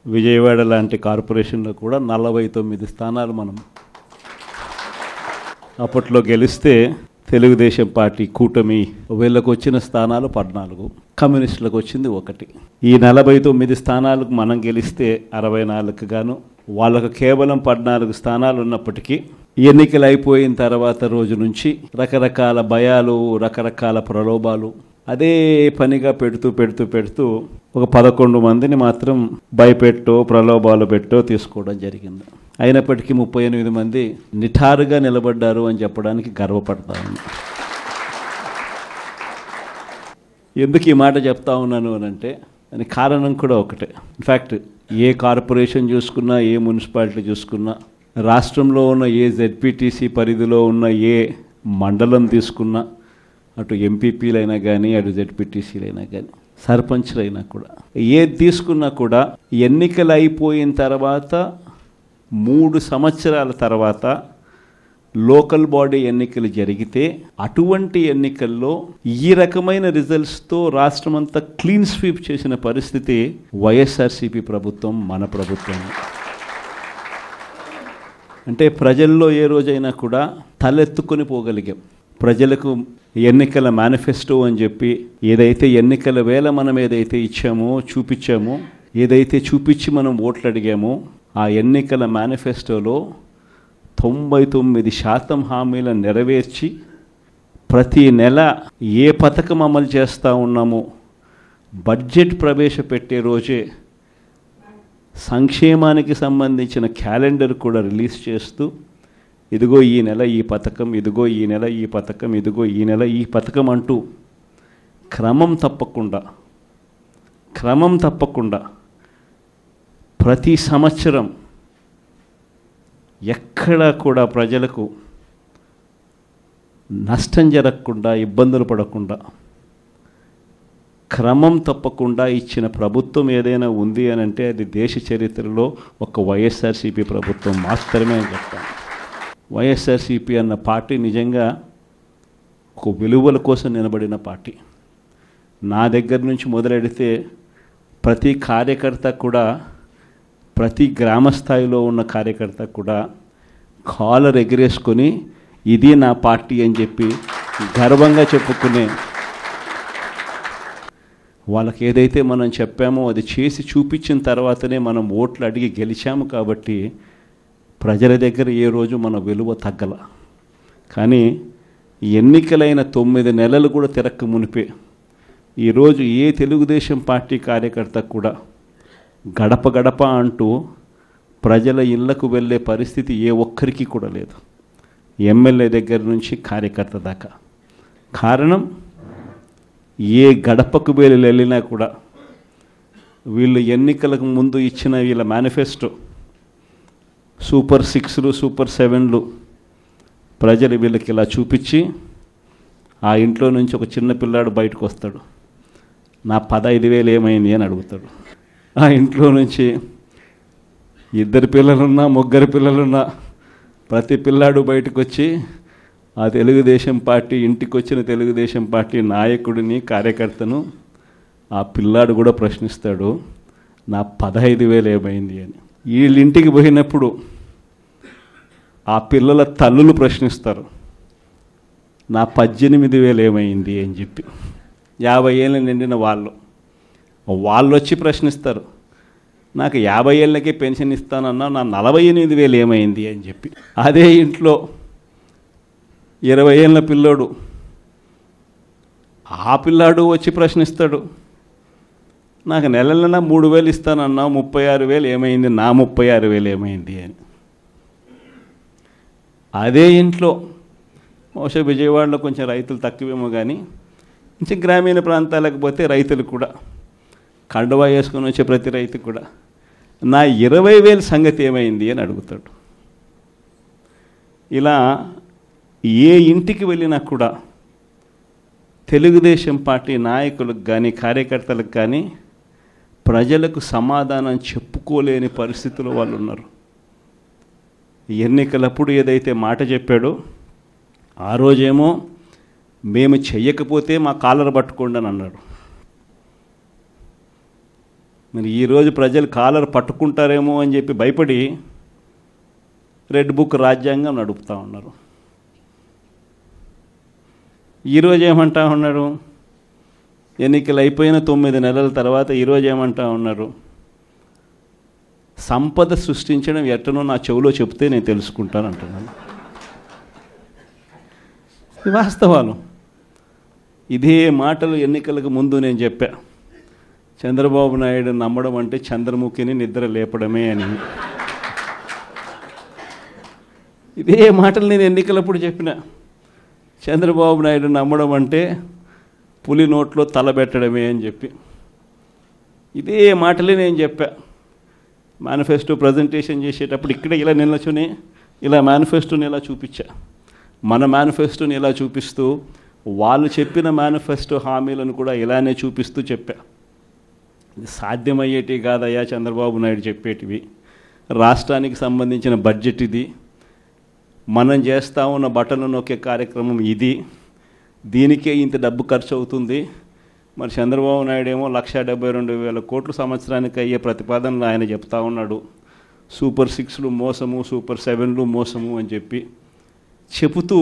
విజయవాడ లాంటి కార్పొరేషన్లో కూడా 49 స్థానాలు మనం అప్పట్లో గెలిస్తే తెలుగుదేశం పార్టీ కూటమి వీళ్ళకు వచ్చిన స్థానాలు 14, కమ్యూనిస్టులకు వచ్చింది 1. ఈ 49 స్థానాలకు మనం గెలిస్తే 64కు గాను వాళ్ళకు కేవలం 14 స్థానాలు ఉన్నప్పటికీ ఎన్నికలు అయిపోయిన తర్వాత రోజు నుంచి రకరకాల భయాలు, రకరకాల ప్రలోభాలు అదే పనిగా పెడుతూ ఒక 11 మందిని మాత్రం భయపెట్టో ప్రలోభాలు పెట్టో తీసుకోవడం జరిగింది. అయినప్పటికీ 38 మంది నిఠారుగా నిలబడ్డారు అని చెప్పడానికి గర్వపడతాను. ఎందుకు ఈ మాట చెప్తా ఉన్నాను అంటే దానికి కారణం కూడా ఒకటే. ఇన్ఫ్యాక్ట్ ఏ కార్పొరేషన్ చూసుకున్నా, ఏ మున్సిపాలిటీ చూసుకున్నా, రాష్ట్రంలో ఉన్న ఏ జెడ్పీటీసీ పరిధిలో ఉన్న ఏ మండలం తీసుకున్నా, అటు ఎంపీపీలైనా కానీ, అటు జెడ్పీటీసీలైనా కానీ, సర్పంచ్లైనా కూడా, ఏది తీసుకున్నా కూడా ఎన్నికలు అయిపోయిన తర్వాత 3 సంవత్సరాల తర్వాత లోకల్ బాడీ ఎన్నికలు జరిగితే అటువంటి ఎన్నికల్లో ఈ రకమైన రిజల్ట్స్తో రాష్ట్రమంతా క్లీన్ స్వీప్ చేసిన పరిస్థితి వైఎస్ఆర్సీపీ ప్రభుత్వం, మన ప్రభుత్వం. అంటే ప్రజల్లో ఏ రోజైనా కూడా తలెత్తుకొని పోగలిగాం. ప్రజలకు ఎన్నికల మేనిఫెస్టో అని చెప్పి ఏదైతే ఎన్నికల వేళ మనం ఏదైతే ఇచ్చామో, చూపించామో, ఏదైతే చూపించి మనం ఓట్లు అడిగామో, ఆ ఎన్నికల మేనిఫెస్టోలో 99% హామీలను నెరవేర్చి ప్రతి నెల ఏ పథకం అమలు చేస్తూ ఉన్నామో బడ్జెట్ ప్రవేశపెట్టే రోజే సంక్షేమానికి సంబంధించిన క్యాలెండర్ కూడా రిలీజ్ చేస్తూ, ఇదిగో ఈ నెల ఈ పథకం, ఇదిగో ఈ నెల ఈ పథకం, ఇదిగో ఈ నెల ఈ పథకం అంటూ క్రమం తప్పకుండా ప్రతి సంవత్సరం ఎక్కడా కూడా ప్రజలకు నష్టం జరగకుండా, ఇబ్బందులు పడకుండా, క్రమం తప్పకుండా ఇచ్చిన ప్రభుత్వం ఏదైనా ఉంది అని అంటే అది దేశ చరిత్రలో ఒక వైఎస్ఆర్సీపీ ప్రభుత్వం మాత్రమే అని చెప్తాను. వైఎస్ఆర్సీపీ అన్న పార్టీ నిజంగా ఒక విలువల కోసం నిలబడిన పార్టీ. నా దగ్గర నుంచి మొదలెడితే ప్రతి కార్యకర్త కూడా, ప్రతి గ్రామ స్థాయిలో ఉన్న కార్యకర్త కూడా కాలర్ ఎగిరేసుకొని ఇది నా పార్టీ అని చెప్పి గర్వంగా చెప్పుకునే వాళ్ళకి ఏదైతే మనం చెప్పామో అది చేసి చూపించిన తర్వాతనే మనం ఓట్లు అడిగి గెలిచాము. కాబట్టి ప్రజల దగ్గర ఏ రోజు మన విలువ తగ్గల. కానీ ఎన్నికలైన 9 నెలలు కూడా తిరక్క మునిపే ఈరోజు ఏ తెలుగుదేశం పార్టీ కార్యకర్త కూడా గడప గడప అంటూ ప్రజల ఇళ్లకు వెళ్ళే పరిస్థితి ఏ ఒక్కరికి కూడా లేదు, ఎమ్మెల్యే దగ్గర నుంచి కార్యకర్త దాకా. కారణం ఏ గడపకు వెళ్ళినా కూడా వీళ్ళు ఎన్నికలకు ముందు ఇచ్చిన వీళ్ళ మేనిఫెస్టో సూపర్ 6లు, సూపర్ 7లు ప్రజలు వీళ్ళకి ఇలా చూపించి ఆ ఇంట్లో నుంచి ఒక చిన్న పిల్లాడు బయటకు వస్తాడు, నా 15,000 ఏమైంది అని అడుగుతాడు. ఆ ఇంట్లో నుంచి 2 పిల్లలున్నా, 3 పిల్లలున్నా ప్రతి పిల్లాడు బయటకు వచ్చి ఆ తెలుగుదేశం పార్టీ ఇంటికి వచ్చిన తెలుగుదేశం పార్టీ నాయకుడిని, కార్యకర్తను ఆ పిల్లాడు కూడా ప్రశ్నిస్తాడు, నా 15,000 ఏమైంది అని. వీళ్ళింటికి పోయినప్పుడు ఆ పిల్లల తల్లులు ప్రశ్నిస్తారు, నా 18,000 ఏమైంది అని చెప్పి. 50 ఏళ్ళు నిండిన వాళ్ళు వచ్చి ప్రశ్నిస్తారు, నాకు 50 ఏళ్ళకే పెన్షన్ ఇస్తానన్నా నా 48,000 ఏమైంది అని చెప్పి. అదే ఇంట్లో 20 ఏళ్ళ పిల్లోడు, ఆ పిల్లాడు వచ్చి ప్రశ్నిస్తాడు, నాకు నెల 3,000 ఇస్తానన్నా 36,000 ఏమైంది, నా 36,000 ఏమైంది అని. అదే ఇంట్లో బహుశా విజయవాడలో కొంచెం రైతులు తక్కువేమో కానీ కొంచెం గ్రామీణ ప్రాంతాలకు పోతే రైతులు కూడా, కండువా వేసుకొని వచ్చే ప్రతి రైతు కూడా నా 20,000 సంగతి ఏమైంది అని అడుగుతాడు. ఇలా ఏ ఇంటికి వెళ్ళినా కూడా తెలుగుదేశం పార్టీ నాయకులకు కానీ, కార్యకర్తలకు కానీ ప్రజలకు సమాధానం చెప్పుకోలేని పరిస్థితుల్లో వాళ్ళు ఉన్నారు. ఎన్నికలప్పుడు ఏదైతే మాట చెప్పాడో ఆ రోజేమో మేము చెయ్యకపోతే మా కాలర్ పట్టుకోండి అని అన్నాడు. మరి ఈరోజు ప్రజలు కాలర్ పట్టుకుంటారేమో అని చెప్పి భయపడి రెడ్ బుక్ రాజ్యాంగం నడుపుతూ ఉన్నారు. ఈరోజు ఏమంటా ఉన్నారు? ఎన్నికలు అయిపోయిన 9 నెలల తర్వాత ఈరోజు ఏమంటా ఉన్నారు? సంపద సృష్టించడం ఎట్టనో నా చెవిలో చెప్తే నేను తెలుసుకుంటాను అంటున్నాను. ఇది వాస్తవాలు. ఇదే మాటలు ఎన్నికలకు ముందు నేను చెప్పా. చంద్రబాబు నాయుడు నమ్మడం అంటే చంద్రముఖిని నిద్ర లేపడమే అని. ఇదే మాటలు నేను ఎన్నికలప్పుడు చెప్పిన. చంద్రబాబు నాయుడు నమ్మడం అంటే పులి నోట్లో తలబెట్టడమే అని చెప్పి ఇదే మాటలే నేను చెప్పా. మేనిఫెస్టో ప్రజెంటేషన్ చేసేటప్పుడు ఇక్కడే ఇలా నిల్చుని ఇలా మేనిఫెస్టోని ఇలా చూపించా. మన మేనిఫెస్టోని ఇలా చూపిస్తూ వాళ్ళు చెప్పిన మేనిఫెస్టో హామీలను కూడా ఇలానే చూపిస్తూ చెప్పా. ఇది సాధ్యమయ్యేటివి కాదయ్యా చంద్రబాబు నాయుడు చెప్పేటివి. రాష్ట్రానికి సంబంధించిన బడ్జెట్ ఇది, మనం చేస్తూ ఉన్న బటన్లు నొక్కే కార్యక్రమం ఇది, దీనికే ఇంత డబ్బు ఖర్చు అవుతుంది. మరి చంద్రబాబు నాయుడు ఏమో 1,72,000 కోట్లు సంవత్సరానికి అయ్యే ప్రతిపాదనలు ఆయన చెప్తా ఉన్నాడు. సూపర్ 6లు మోసము, సూపర్ 7లు మోసము అని చెప్పి చెబుతూ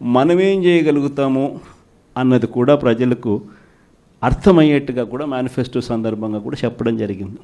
మనమేం చేయగలుగుతాము అన్నది కూడా ప్రజలకు అర్థమయ్యేట్టుగా కూడా మేనిఫెస్టో సందర్భంగా కూడా చెప్పడం జరిగింది.